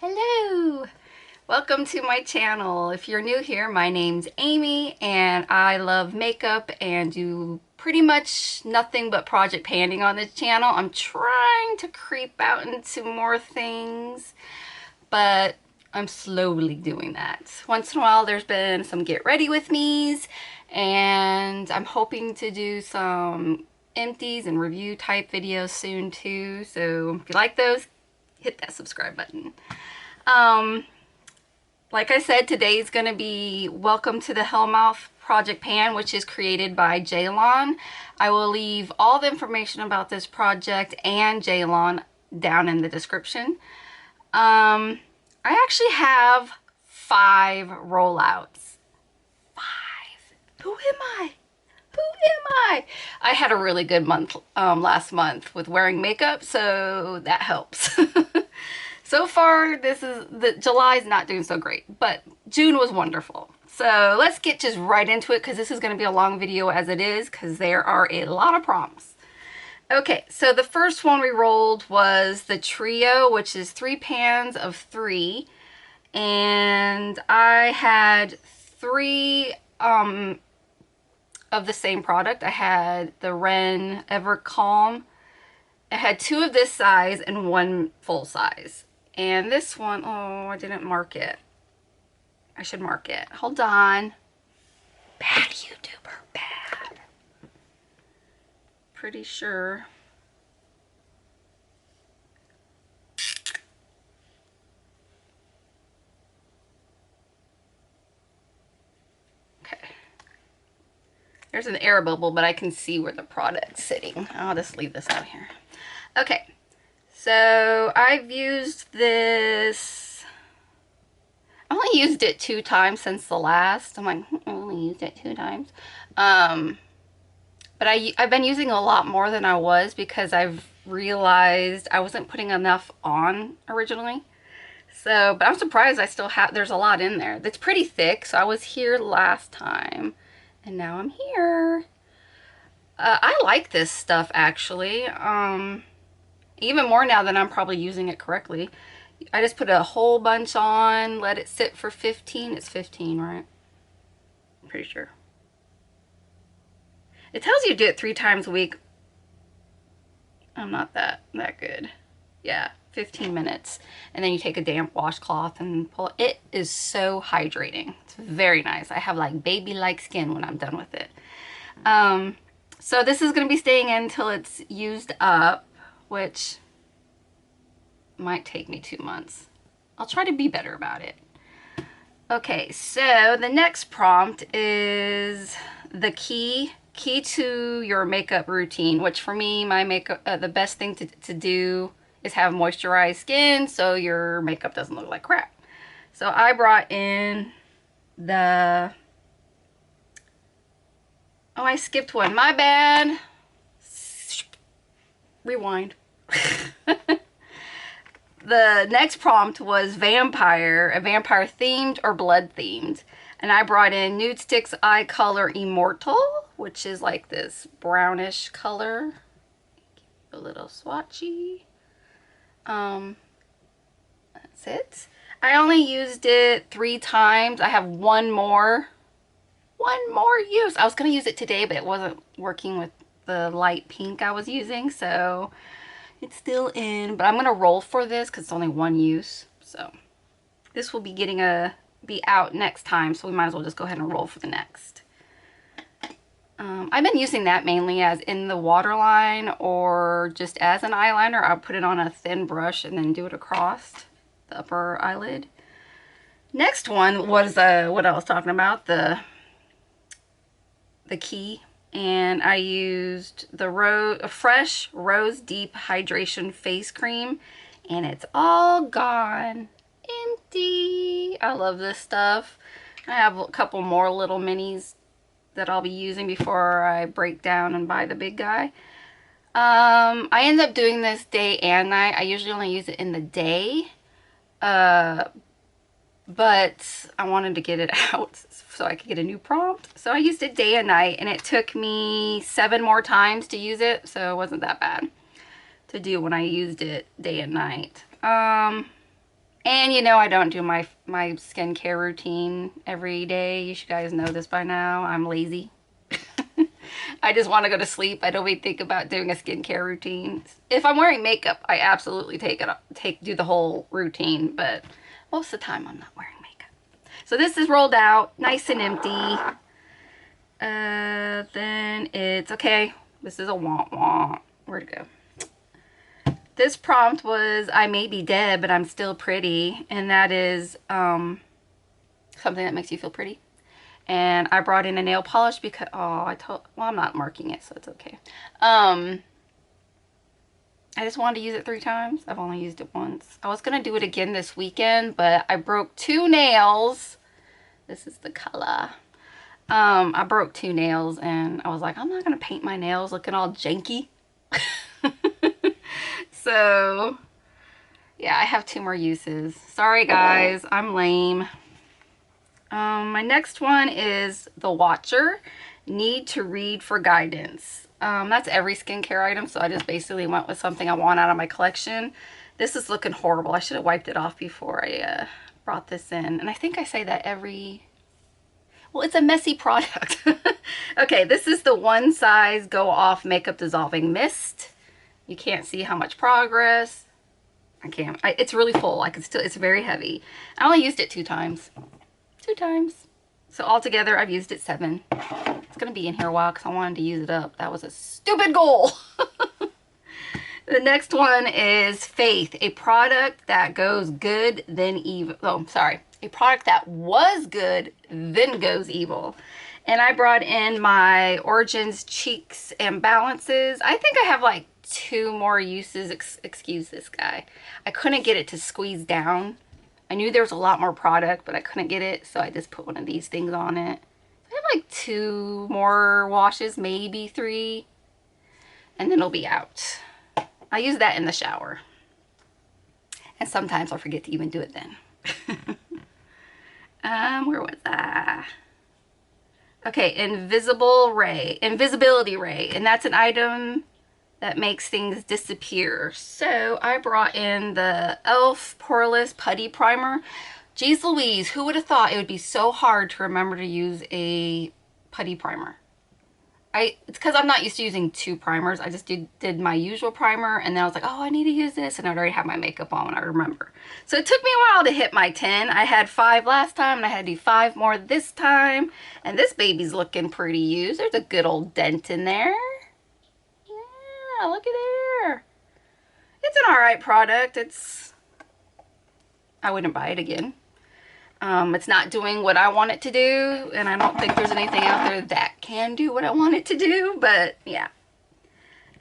Hello! Welcome to my channel. If you're new here, my name's Amy and I love makeup and do pretty much nothing but project panning on this channel. I'm trying to creep out into more things, but I'm slowly doing that. Once in a while there's been some get ready with me's, and I'm hoping to do some empties and review type videos soon too. So if you like those, hit that subscribe button. Like I said, today's going to be Welcome to the Hellmouth Project Pan, which is created by Ceylon. I will leave all the information about this project and Ceylon down in the description. I actually have 5 rollouts. 5. Who am I? Who am I? I had a really good month last month with wearing makeup, so that helps. So far, July's not doing so great, but June was wonderful. So let's get just right into it, because this is going to be a long video as it is, because there are a lot of prompts. Okay, so the first one we rolled was the trio, which is 3 pans of 3, and I had 3 of the same product. I had the Ren Ever Calm. I had 2 of this size and 1 full size. And this one, oh, I didn't mark it. I should mark it. Hold on. Bad YouTuber, bad. Pretty sure. Okay. There's an air bubble, but I can see where the product's sitting. I'll just leave this out here. Okay. So I've used this, I only used it 2 times since the last. I'm like, I only used it 2 times. But I've been using a lot more than I was, because I've realized I wasn't putting enough on originally. So, but I'm surprised I still have, there's a lot in there. That's pretty thick. So I was here last time and now I'm here. I like this stuff actually. Even more now that I'm probably using it correctly. I just put a whole bunch on, let it sit for 15. It's 15, right? I'm pretty sure. It tells you to do it 3 times a week. I'm not that good. Yeah, 15 minutes. And then you take a damp washcloth and pull it. It is so hydrating. It's very nice. I have like baby-like skin when I'm done with it. So this is going to be staying in until it's used up, which might take me 2 months. I'll try to be better about it. Okay, so the next prompt is the key to your makeup routine, which for me, my makeup, the best thing to do is have moisturized skin so your makeup doesn't look like crap. So I brought in the, oh, I skipped one, my bad. Rewind. The next prompt was vampire, a vampire themed or blood themed. And I brought in Nude Sticks Eye Color Immortal, which is like this brownish color. A little swatchy. That's it. I only used it 3 times. I have one more use. I was going to use it today, but it wasn't working with the light pink I was using, so it's still in. But I'm going to roll for this because it's only 1 use. So this will be be out next time, so we might as well just go ahead and roll for the next. I've been using that mainly as in the waterline or just as an eyeliner. I'll put it on a thin brush and then do it across the upper eyelid. Next one was what I was talking about, the key. And I used the Fresh Rose Deep Hydration Face Cream, and it's all gone. Empty. I love this stuff. I have a couple more little minis that I'll be using before I break down and buy the big guy. I end up doing this day and night. I usually only use it in the day. But I wanted to get it out so I could get a new prompt. So I used it day and night, and it took me 7 more times to use it, so it wasn't that bad to do when I used it day and night. And you know I don't do my skincare routine every day. You guys know this by now. I'm lazy. I just want to go to sleep. I don't even think about doing a skincare routine. If I'm wearing makeup, I absolutely do the whole routine, but most of the time I'm not wearing makeup. So this is rolled out, nice and empty. Then it's okay. This is a wah. Where'd it go? This prompt was, I may be dead, but I'm still pretty. And that is something that makes you feel pretty. And I brought in a nail polish because, well, I'm not marking it, so it's okay. I just wanted to use it 3 times. I've only used it once. I was going to do it again this weekend, but I broke 2 nails. This is the color. I broke 2 nails, and I was like, I'm not going to paint my nails looking all janky. So, yeah, I have 2 more uses. Sorry, guys. I'm lame. My next one is the Watcher. Need to read for guidance. That's every skincare item, so I just basically went with something I want out of my collection. This is looking horrible. I should have wiped it off before I brought this in. And I think I say that every... Well, it's a messy product. Okay, this is the One Size Go Off Makeup Dissolving Mist. You can't see how much progress. I can't. It's really full. I can still... It's very heavy. I only used it 2 times. 2 times. So altogether, I've used it 7. It's going to be in here a while because I wanted to use it up. That was a stupid goal. The next one is Faith, a product that goes good, then evil. Oh, sorry. A product that was good, then goes evil. And I brought in my Origins Cheeks and Balances. I think I have like 2 more uses. Excuse this guy. I couldn't get it to squeeze down. I knew there was a lot more product, but I couldn't get it, so I just put one of these things on it. I have like 2 more washes, maybe 3, and then it'll be out. I use that in the shower. And sometimes I'll forget to even do it then. Where was I? Okay, Invisibility Ray, and that's an item that makes things disappear. So I brought in the e.l.f. Poreless Putty Primer. Geez Louise, who would have thought it would be so hard to remember to use a putty primer? It's because I'm not used to using 2 primers. I just did my usual primer, and then I was like, oh, I need to use this, and I'd already have my makeup on when I remember. So it took me a while to hit my 10. I had 5 last time, and I had to do 5 more this time, and this baby's looking pretty used. There's a good old dent in there. Yeah, look at there. It's an alright product. I wouldn't buy it again. It's not doing what I want it to do, and I don't think there's anything out there that can do what I want it to do, but yeah.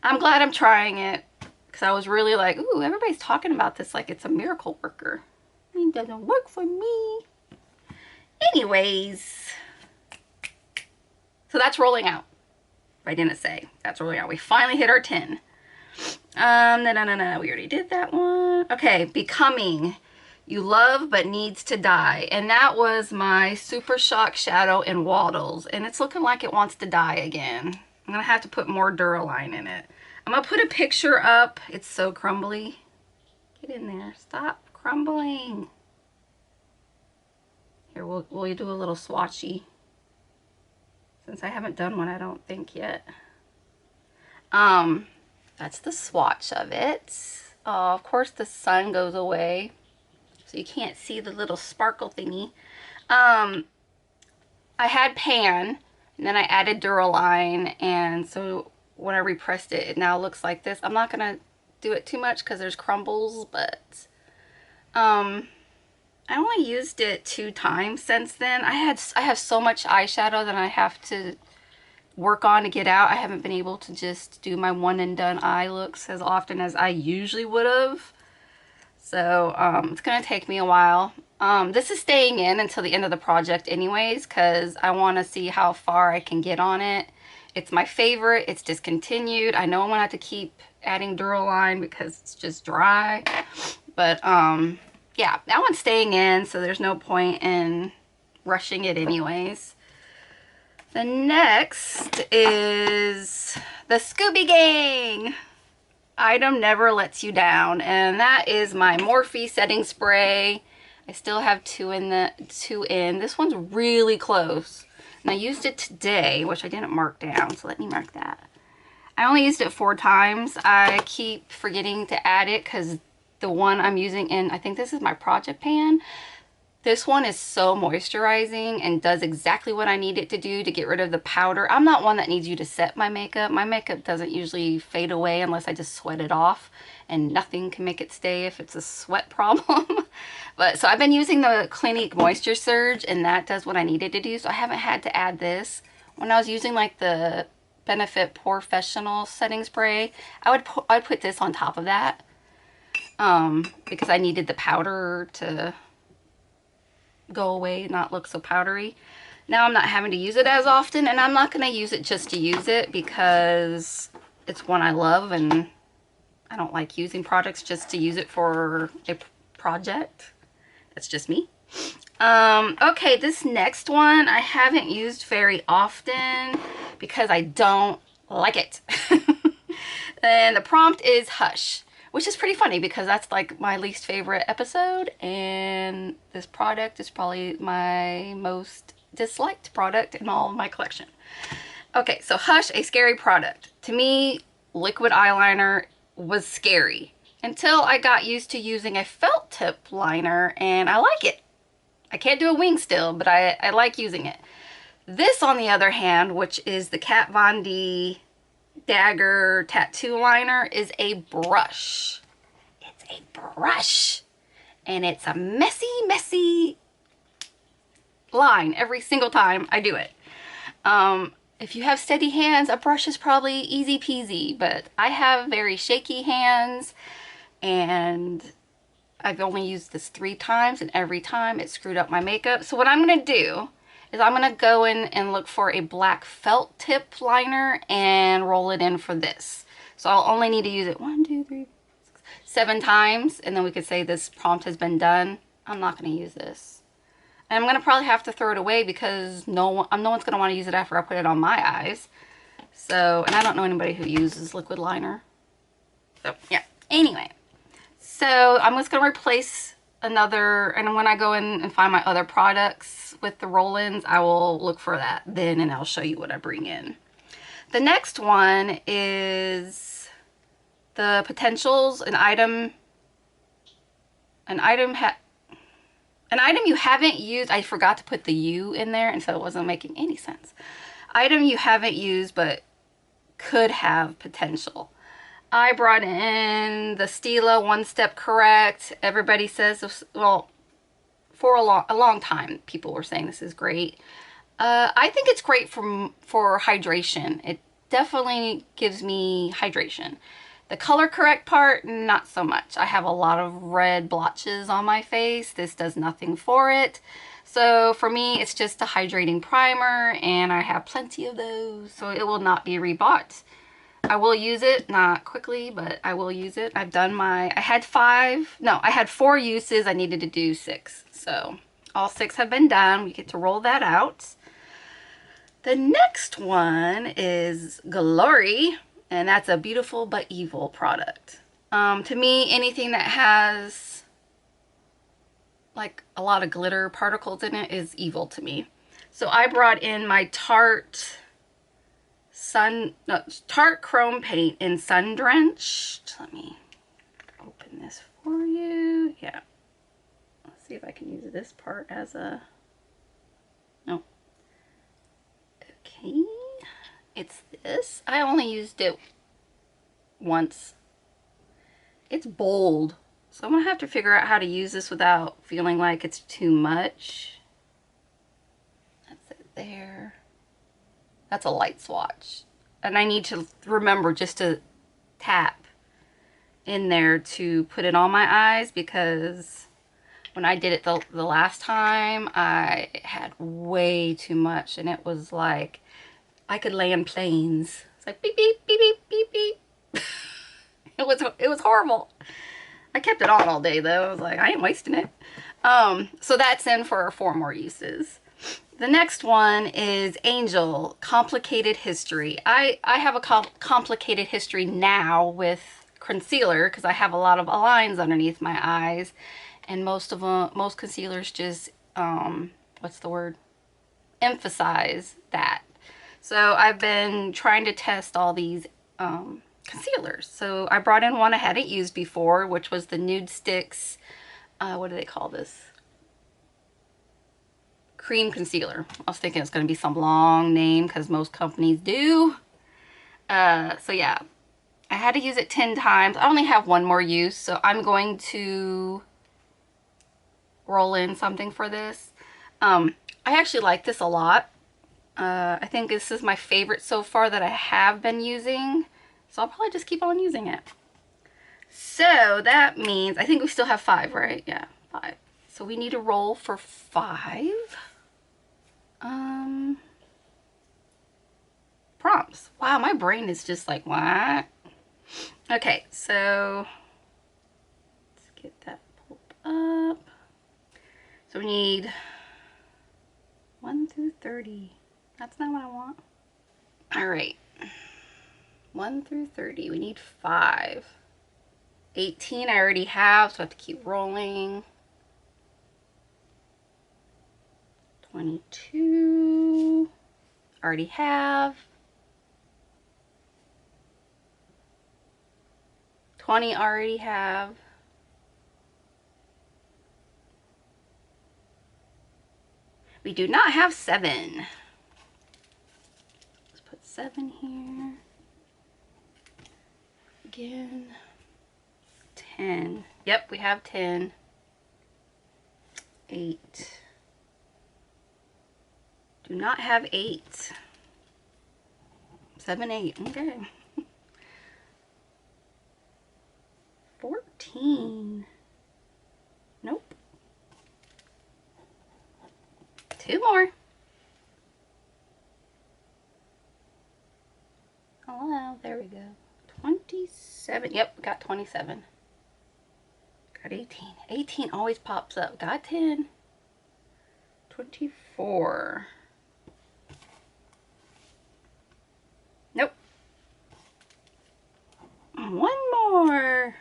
I'm glad I'm trying it, because I was really like, ooh, everybody's talking about this like it's a miracle worker. It doesn't work for me. Anyways, so that's rolling out. I didn't say. That's rolling out. We finally hit our 10. No, we already did that one. Okay, Becoming. You love but needs to die. And that was my Super Shock Shadow in Waddles. And it's looking like it wants to die again. I'm going to have to put more Duraline in it. I'm going to put a picture up. It's so crumbly. Get in there. Stop crumbling. Here, we'll do a little swatchy. Since I haven't done one, I don't think yet. That's the swatch of it. Oh, of course the sun goes away, so you can't see the little sparkle thingy. I had Pan, and then I added Duraline, and so when I repressed it, it now looks like this. I'm not gonna do it too much because there's crumbles, but I only used it 2 times since then. I have so much eyeshadow that I have to work on to get out. I haven't been able to just do my one and done eye looks as often as I usually would have. So it's gonna take me a while. This is staying in until the end of the project anyways, because I want to see how far I can get on it. It's my favorite. It's discontinued. I know I'm gonna have to keep adding Duraline because it's just dry, but yeah, that one's staying in, so there's no point in rushing it anyways. The next is the Scooby Gang. item never lets you down, and that is my Morphe setting spray. I still have two in. This one's really close, and I used it today, which I didn't mark down, so let me mark that. I only used it 4 times. I keep forgetting to add it because the one I'm using in, I think this is my Project Pan, this one is so moisturizing and does exactly what I need it to do to get rid of the powder. I'm not one that needs you to set my makeup. My makeup doesn't usually fade away unless I just sweat it off, and nothing can make it stay if it's a sweat problem. But so I've been using the Clinique Moisture Surge, and that does what I needed to do. So I haven't had to add this. When I was using like the Benefit Professional setting spray, I'd put this on top of that because I needed the powder to go away, not look so powdery. Now I'm not having to use it as often, and I'm not going to use it just to use it because it's one I love, and I don't like using products just to use it for a project. That's just me. Okay, this next one I haven't used very often because I don't like it. And the prompt is Hush, which is pretty funny because that's like my least favorite episode, and this product is probably my most disliked product in all of my collection. Okay, so Hush, a scary product. To me, liquid eyeliner was scary until I got used to using a felt tip liner, and I like it. I can't do a wing still, but I like using it. This, on the other hand, which is the Kat Von D Dagger Tattoo Liner, is a brush. It's a brush. And it's a messy, messy line every single time I do it. If you have steady hands, a brush is probably easy peasy, but I have very shaky hands, and I've only used this 3 times, and every time it screwed up my makeup. So what I'm going to do is I'm going to go in and look for a black felt tip liner and roll it in for this. So I'll only need to use it 1, 2, 3, 6, 7 times, and then we could say this prompt has been done. I'm not going to use this. And I'm going to probably have to throw it away because no one's going to want to use it after I put it on my eyes. So, and I don't know anybody who uses liquid liner. So, yeah. Anyway. So I'm just going to replace another, and when I go in and find my other products with the roll-ins, I will look for that then, and I'll show you what I bring in. The next one is the Potentials, an item you haven't used. I forgot to put the U in there, and so it wasn't making any sense. Item you haven't used but could have potential. I brought in the Stila One Step Correct. Everybody says, well, for a long time, people were saying this is great. I think it's great for hydration. It definitely gives me hydration. The color correct part, not so much. I have a lot of red blotches on my face. This does nothing for it. So for me, it's just a hydrating primer, and I have plenty of those, so it will not be rebought. I will use it, not quickly, but I will use it. I've done I had 4 uses. I needed to do 6. So all 6 have been done. We get to roll that out. The next one is Glory, and that's a Beautiful But Evil product. To me, anything that has like a lot of glitter particles in it is evil to me. So I brought in my Tarte Chrome Paint in Sun Drenched. Let me open this for you. Yeah. Let's see if I can use this part as a... No. Okay. It's this. I only used it once. It's bold. So I'm going to have to figure out how to use this without feeling like it's too much. That's it there. That's a light swatch. And I need to remember just to tap in there to put it on my eyes, because when I did it the last time, I had way too much, and it was like I could land planes. It's like beep, beep, beep, beep, beep, beep. It was horrible. I kept it on all day though. I was like, I ain't wasting it. So that's in for 4 more uses. The next one is Angel Complicated History. I have a complicated history now with concealer because I have a lot of lines underneath my eyes, and most concealers just what's the word, emphasize that. So I've been trying to test all these concealers. So I brought in one I hadn't used before, which was the Nude Sticks, what do they call this, cream concealer. I was thinking it's going to be some long name because most companies do. So yeah, I had to use it 10 times. I only have one more use, so I'm going to roll in something for this. I actually like this a lot. I think this is my favorite so far that I have been using, so I'll probably just keep on using it. So that means, I think we still have 5, right? Yeah, 5. So we need to roll for 5 prompts. Wow, my brain is just like, what? Okay, so let's get that pulled up. So we need 1 through 30. That's not what I want. All right, 1 through 30. We need 5. 18 I already have, so I have to keep rolling. 22 already have. 20 already have. We do not have 7. Let's put 7 here. Again. 10. Yep, we have 10. 8. Do not have 8. 7, 8. Okay. 14. Nope. 2 more. Oh, there we go. 27. Yep, got 27. Got 18. 18 always pops up. Got 10. 24. Nope. 1 more.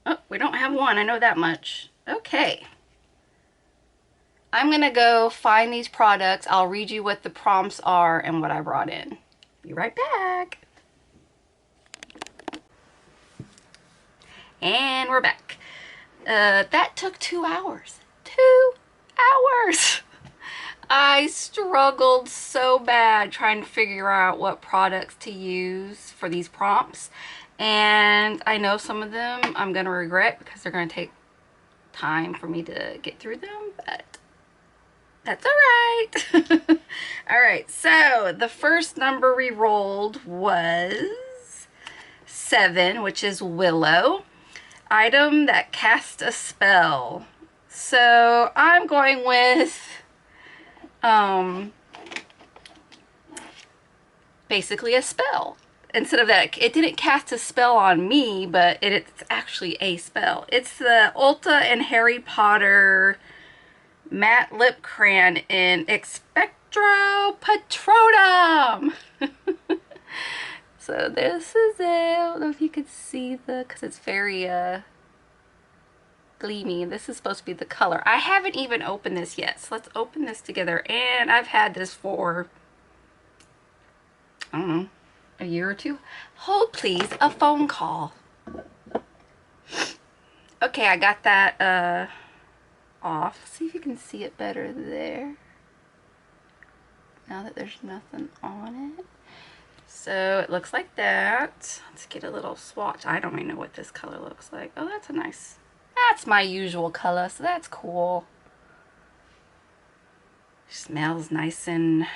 Oh, we don't have 1. I know that much. Okay. I'm going to go find these products. I'll read you what the prompts are and what I brought in. Be right back. And we're back. That took 2 hours. 2 hours! I struggled so bad trying to figure out what products to use for these prompts. And I know some of them I'm going to regret because they're going to take time for me to get through them, but that's alright. Alright, so the first number we rolled was 7, which is Willow. Item that casts a spell. So I'm going with basically a spell. Instead of that, it didn't cast a spell on me, but it's actually a spell. It's the Ulta and Harry Potter matte lip crayon in Expectro Patronum. So this is it. I don't know if you could see because it's very gleamy. This is supposed to be the color. I haven't even opened this yet, so let's open this together. And I've had this for, I don't know, a year or 2. Hold please, a phone call. Okay, I got that off. Let's see if you can see it better there. Now that there's nothing on it. So it looks like that. Let's get a little swatch. I don't even know what this color looks like. Oh, that's a nice, that's my usual color, so that's cool. Smells nice and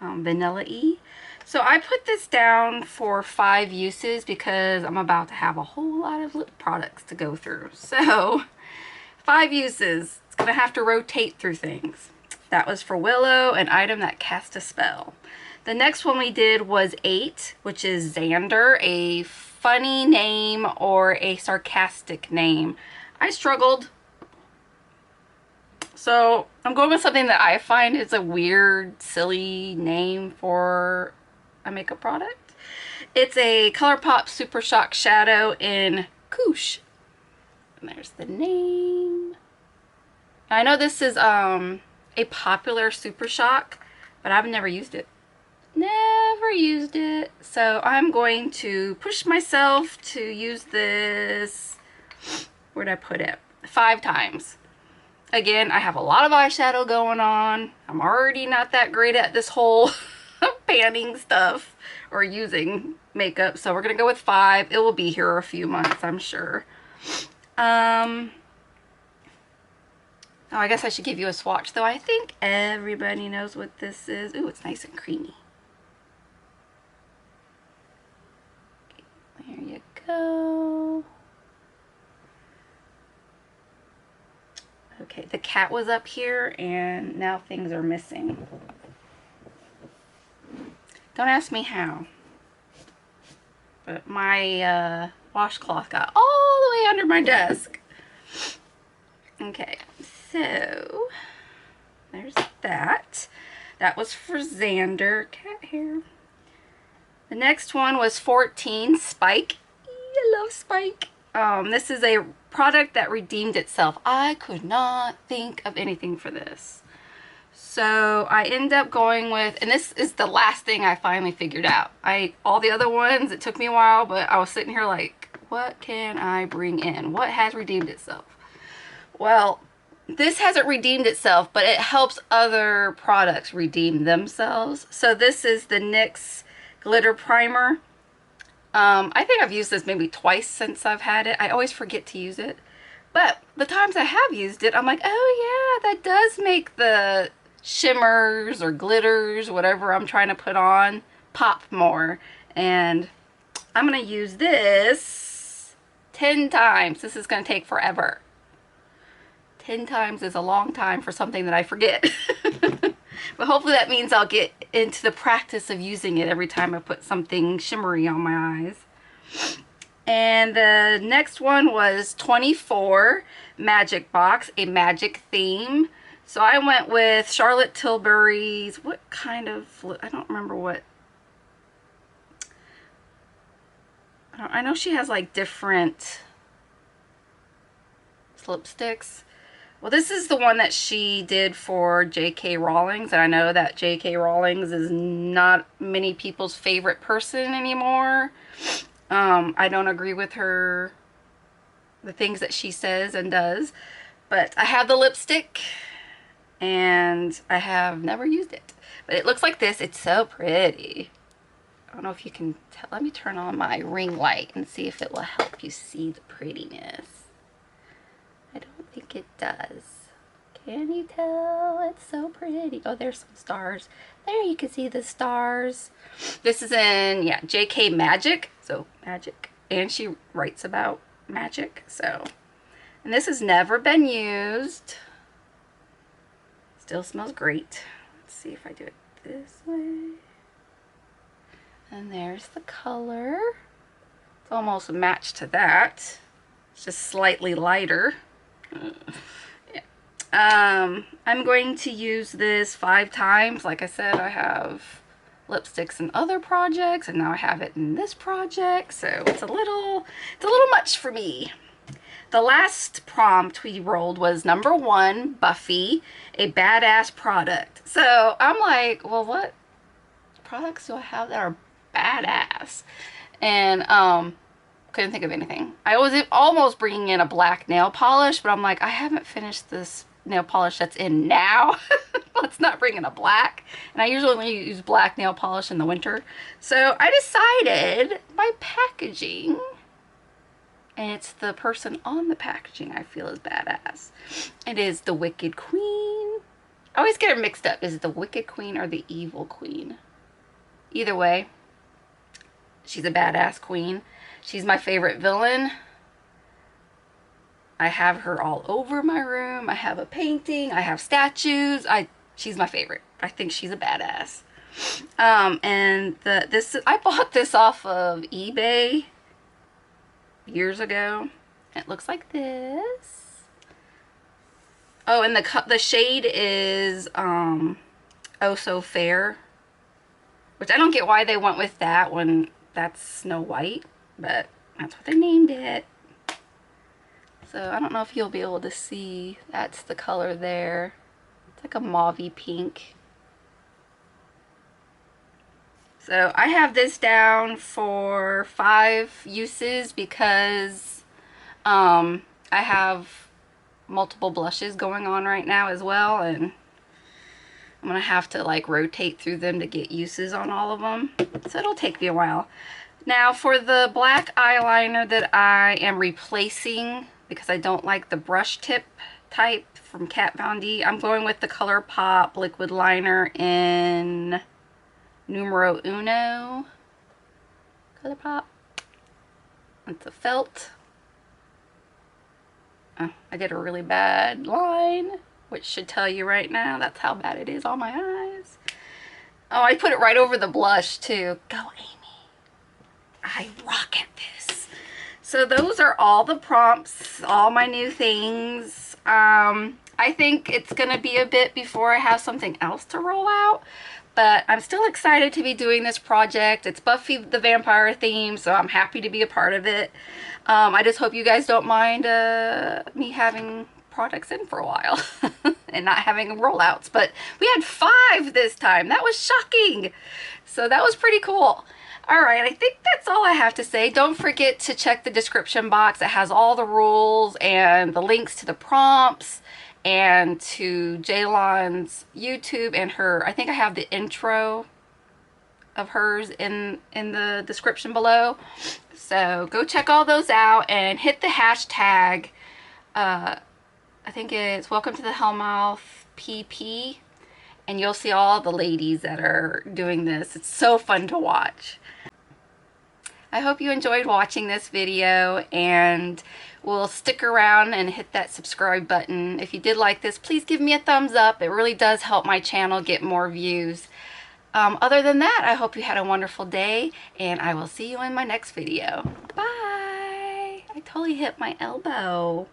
vanilla-y. So I put this down for 5 uses because I'm about to have a whole lot of lip products to go through. So 5 uses. It's gonna have to rotate through things. That was for Willow, an item that casts a spell. The next one we did was 8, which is Xander, a funny name or a sarcastic name. I struggled So I'm going with something that I find is a weird, silly name for a makeup product. It's a ColourPop Super Shock Shadow in Koosh. And there's the name. I know this is a popular Super Shock, but I've never used it. Never used it. So I'm going to push myself to use this. Where'd I put it? 5 times. Again, I have a lot of eyeshadow going on. I'm already not that great at this whole panning stuff or using makeup, so we're gonna go with 5. It will be here a few months, I'm sure. Oh, I guess I should give you a swatch, though. I think everybody knows what this is. Ooh, it's nice and creamy. There you go. Okay, the cat was up here and now things are missing. Don't ask me how. But my washcloth got all the way under my desk. Okay, so there's that. That was for Xander. Cat hair. The next one was 14 Spike. I love Spike. This is a product that redeemed itself. I could not think of anything for this. So I end up going with, and this is the last thing I finally figured out. All the other ones, it took me a while, but I was sitting here like, what can I bring in? What has redeemed itself? Well, this hasn't redeemed itself, but it helps other products redeem themselves. So this is the NYX Glitter Primer. I think I've used this maybe twice since I've had it. I always forget to use it. But the times I have used it, I'm like, oh yeah, that does make the shimmers or glitters, whatever I'm trying to put on, pop more. And I'm going to use this 10 times. This is going to take forever. 10 times is a long time for something that I forget. But hopefully that means I'll get into the practice of using it every time I put something shimmery on my eyes. And the next one was 24 Magic Box, a magic theme. So I went with Charlotte Tilbury's, what kind of, I don't remember what. I know she has like different lipsticks. Well, this is the one that she did for J.K. Rowling's, and I know that J.K. Rowling's is not many people's favorite person anymore. I don't agree with her, the things that she says and does, but I have the lipstick, and I have never used it. But it looks like this. It's so pretty. I don't know if you can tell. Let me turn on my ring light and see if it will help you see the prettiness. I don't think it does. Can you tell? It's so pretty. Oh, there's some stars. There you can see the stars. This is in, yeah, JK Magic. So, magic. And she writes about magic. So, and this has never been used. Still smells great. Let's see if I do it this way. And there's the color. It's almost a match to that. It's just slightly lighter. Yeah. I'm going to use this 5 times. Like I said, I have lipsticks in other projects, and now I have it in this project, so it's a little much for me. The last prompt we rolled was number 1, Buffy, a badass product. So I'm like, well, what products do I have that are badass? And couldn't think of anything. I was almost bringing in a black nail polish, but I'm like, I haven't finished this nail polish that's in now. Let's not bring in a black. And I usually only use black nail polish in the winter. So I decided my packaging, and it's the person on the packaging I feel is badass. It is the Wicked Queen. I always get it mixed up. Is it the Wicked Queen or the Evil Queen? Either way, she's a badass queen. She's my favorite villain. I have her all over my room. I have a painting. I have statues. She's my favorite. I think she's a badass. And I bought this off of eBay years ago. It looks like this. Oh, and the shade is Oh So Fair, which I don't get why they went with that when that's Snow White, but that's what they named it. So I don't know if you'll be able to see. That's the color there. It's like a mauvey pink. So I have this down for 5 uses because I have multiple blushes going on right now as well, and I'm gonna have to like rotate through them to get uses on all of them, so it'll take me a while. Now for the black eyeliner that I am replacing because I don't like the brush tip type from Kat Von D, I'm going with the ColourPop liquid liner in numero uno. ColourPop. It's a felt. Oh, I did a really bad line, which should tell you right now that's how bad it is on my eyes. Oh, I put it right over the blush too. Go, Amy. I rock at this. So those are all the prompts, all my new things. I think it's gonna be a bit before I have something else to roll out, but I'm still excited to be doing this project. It's Buffy the Vampire theme, so I'm happy to be a part of it. I just hope you guys don't mind me having products in for a while and not having rollouts, but we had 5 this time. That was shocking. So that was pretty cool. All right, I think that's all I have to say. Don't forget to check the description box. It has all the rules and the links to the prompts and to Ceylon's YouTube and her. I think I have the intro of hers in the description below. So go check all those out and hit the hashtag. I think it's welcome to the Hellmouthpp, and you'll see all the ladies that are doing this. It's so fun to watch. I hope you enjoyed watching this video, and will stick around and hit that subscribe button. If you did like this, please give me a thumbs up. It really does help my channel get more views. Other than that, I hope you had a wonderful day, and I will see you in my next video. Bye! I totally hit my elbow.